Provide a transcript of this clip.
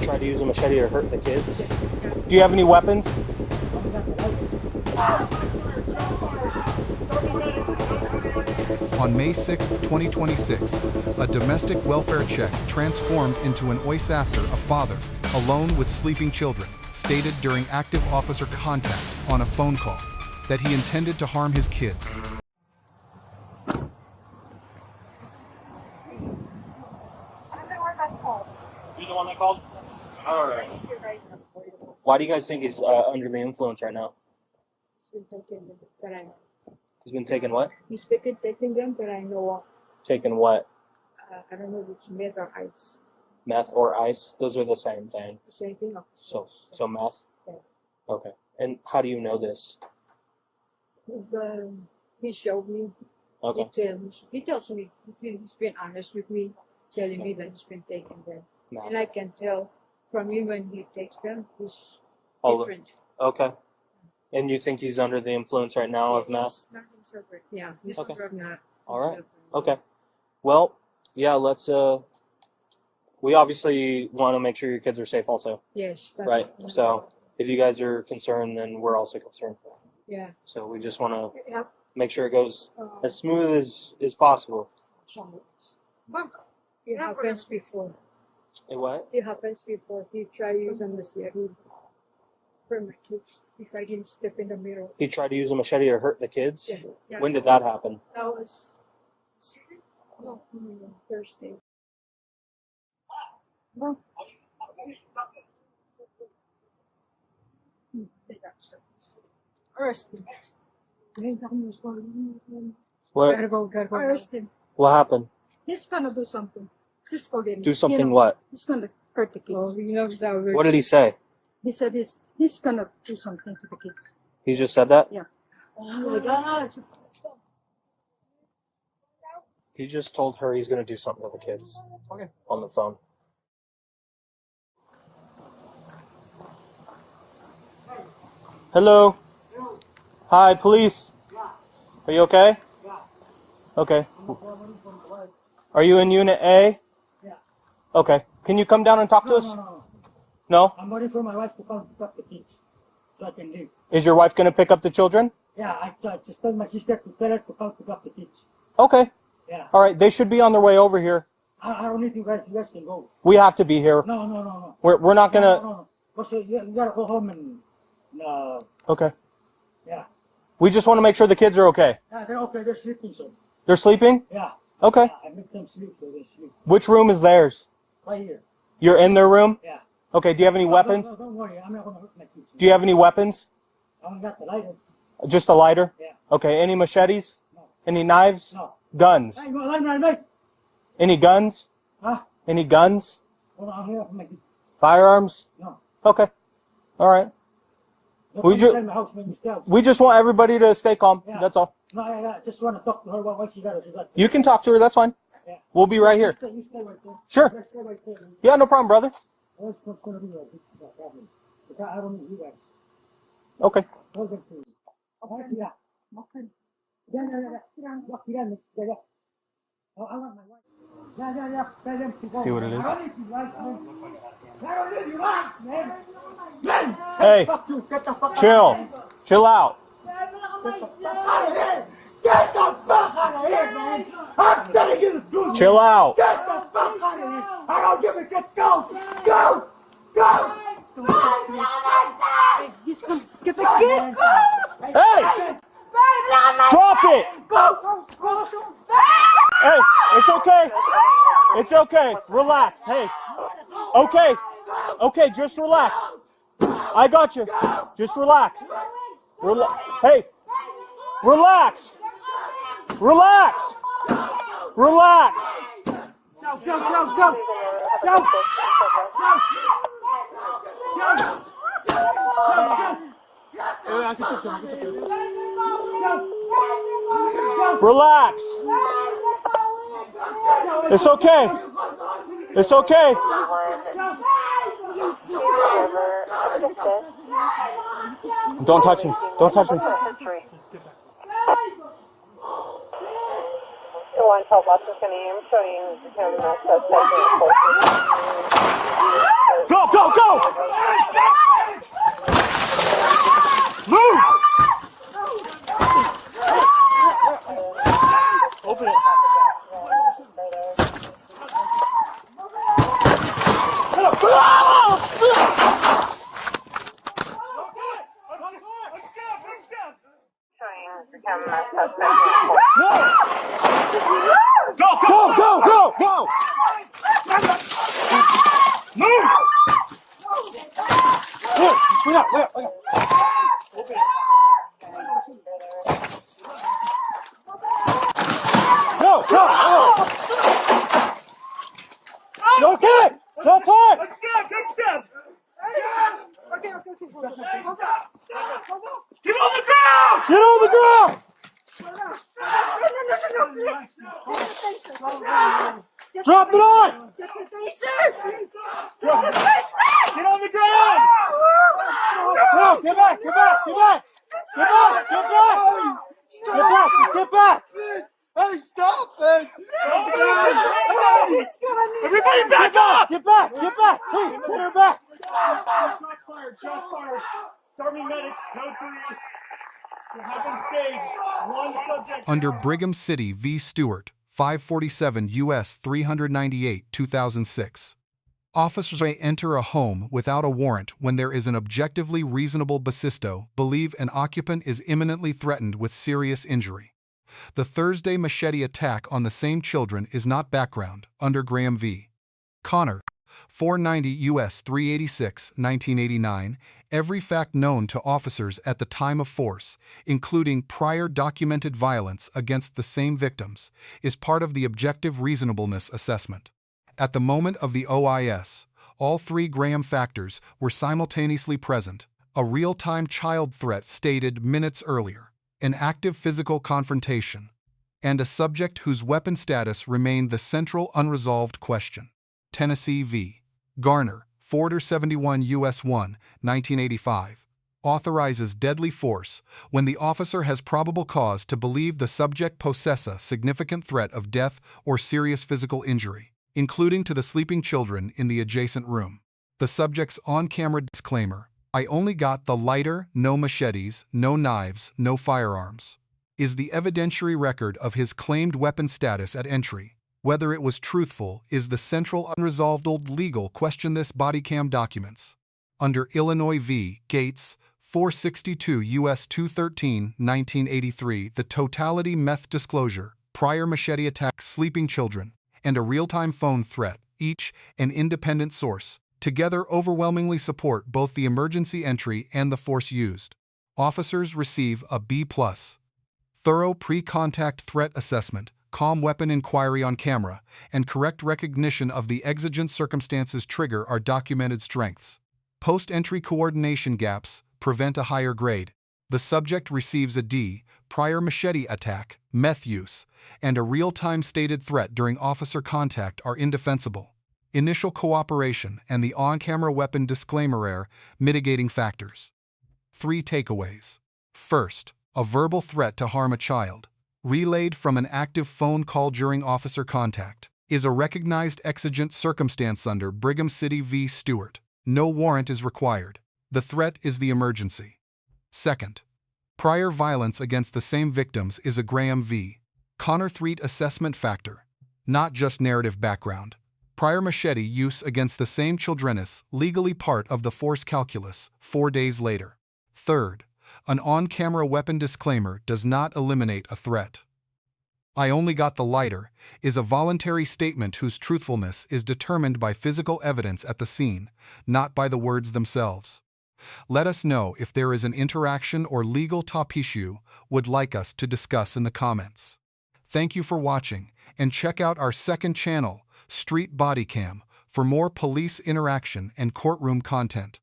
try to use a machete to hurt the kids? Do you have any weapons? On May 6, 2026, a domestic welfare check transformed into an OIS after a father, alone with sleeping children, stated during active officer contact on a phone call that he intended to harm his kids. You the one that called? All right. Why do you guys think he's under the influence right now? He's been taking what? He's been taking them that I know of. Taking what? I don't know which meth or ice. Meth or ice? Those are the same thing. The same thing. So meth? Yeah. Okay. And how do you know this? He showed me. Okay. He tells me. He's been honest with me, telling me that he's been taking them. Meth. And I can tell from him when he takes them, he's different. Okay. And you think he's under the influence right now of meth? Not in sober. Yeah, he's Okay. not. All right. Okay. Well, yeah, let's, we obviously want to make sure your kids are safe also. Yes. Right. So if you guys are concerned, then we're also concerned. Yeah. So we just want to Yeah. make sure it goes as smooth as possible. But it happens before. What? It happens before. He tried using the machete for my kids if I didn't step in the middle. He tried to use a machete to hurt the kids? Yeah. Yeah. When did that happen? That was Thursday. Well, arrest him. Arrest him. What happened? He's gonna do something. Just forget him. Do something what? He's gonna hurt the kids. Oh, he knows that we're... What did he say? He said he's gonna do something to the kids. He just said that? Yeah. Oh my God. He just told her he's going to do something with the kids. Okay. On the phone. Hello? Hi, police. Are you okay? Okay. Are you in Unit A? Yeah. Okay. Can you come down and talk to us? No? I'm waiting for my wife to come pick up the kids so I can leave. Is your wife going to pick up the children? Yeah, I just told my sister to tell her to come pick up the kids. Okay. Yeah. All right. They should be on their way over here. I don't need you guys. You guys can go. We have to be here. No. We're not going to... No. Because you gotta go home and... Okay. Yeah. We just want to make sure the kids are okay. Yeah, they're okay. They're sleeping, so... They're sleeping? Yeah. Okay. Yeah, I make them sleep, so they sleep. Which room is theirs? Right here. You're in their room? Yeah. Okay, do you have any weapons? No, don't worry. I'm not gonna hurt my kids. Do you have any weapons? I only got the lighter. Just a lighter? Yeah. Okay, any machetes? No. Any knives? No. Guns? Hey, no, mate. Any guns? Huh? Any guns? Hold on, I'm here for my kids. Firearms? No. Okay. All right. Don't We come ju- inside my house when you scouts. We just want everybody to stay calm. Yeah. That's all. No, I just want to talk to her what she got. You can talk to her, that's fine. Yeah. We'll be right here. You stay right there. Sure. You stay right there. Yeah, no problem, brother. What's going to be a problem? Because I don't need you guys. Okay. Hold them to you. Okay. Yeah. Okay. Yeah. Oh, I want my wife. Yeah. Tell them to go. See what it is? I don't need you guys, man. I don't need you guys, man. Man! Hey. Fuck you. Get the fuck Chill. out of here. Chill out. Get the fuck out of here. Get the fuck out of here, man. I'm telling you the truth. Chill out. Get the fuck out of here. I don't give a shit. Go. He's gonna get the kids. Hey! Drop it! Hey, it's okay. It's okay. Relax. Hey. Okay, just relax. I got you. Just relax. Hey. Relax. Relax. Relax. It's okay. It's okay. Don't touch me. Don't touch me. What's his name? Showing him as suspect. Go! Go, go, go, go, go! Move! Wait up, wait up, wait up. Go, go, go! You okay? That's fine! Good step, good step. Okay. Get on the ground! Get on the ground! No, please. Just the taser. Drop the knife! Just the taser. Just the taser. Get on the ground! No, get back, get back, get back! Get back, get back! Get back, just get back! Hey, stop it! Everybody back up! Get back, get back! Please, get her back! Shots fired, shots fired. Starting medics, code 3. So have on stage, one subject. Under Brigham City v. Stuart, 547 U.S. 398, 2006. Officers may enter a home without a warrant when there is an objectively reasonable basis to believe an occupant is imminently threatened with serious injury. The Thursday machete attack on the same children is not background, under Graham v. Garner, 490 U.S. 386, 1989. Every fact known to officers at the time of force, including prior documented violence against the same victims, is part of the objective reasonableness assessment. At the moment of the OIS, all three Graham factors were simultaneously present: a real-time child threat stated minutes earlier, an active physical confrontation, and a subject whose weapon status remained the central unresolved question. Tennessee v. Garner, 471 U.S. 1, 1985, authorizes deadly force when the officer has probable cause to believe the subject possesses a significant threat of death or serious physical injury, including to the sleeping children in the adjacent room. The subject's on-camera disclaimer, "I only got the lighter, no machetes, no knives, no firearms," is the evidentiary record of his claimed weapon status at entry. Whether it was truthful is the central unresolved legal question. This Bodycam documents. Under Illinois v. Gates, 462 U.S. 213, 1983, the Totality meth disclosure, prior machete attack, sleeping children, and a real-time phone threat, each an independent source, together overwhelmingly support both the emergency entry and the force used. Officers receive a B+. Thorough pre-contact threat assessment, calm weapon inquiry on camera, and correct recognition of the exigent circumstances trigger are documented strengths. Post-entry coordination gaps prevent a higher grade. The subject receives a D, prior machete attack, meth use, and a real-time stated threat during officer contact are indefensible. Initial cooperation and the on-camera weapon disclaimer are mitigating factors. 3 takeaways. First, a verbal threat to harm a child, relayed from an active phone call during officer contact, is a recognized exigent circumstance under Brigham City v. Stuart. No warrant is required. The threat is the emergency. Second, prior violence against the same victims is a Graham v. Garner threat assessment factor, not just narrative background. Prior machete use against the same children is legally part of the force calculus 4 days later. Third, an on-camera weapon disclaimer does not eliminate a threat. "I only got the lighter" is a voluntary statement whose truthfulness is determined by physical evidence at the scene, not by the words themselves. Let us know if there is an interaction or legal top issue would like us to discuss in the comments. Thank you for watching, and check out our second channel, Street Bodycam, for more police interaction and courtroom content.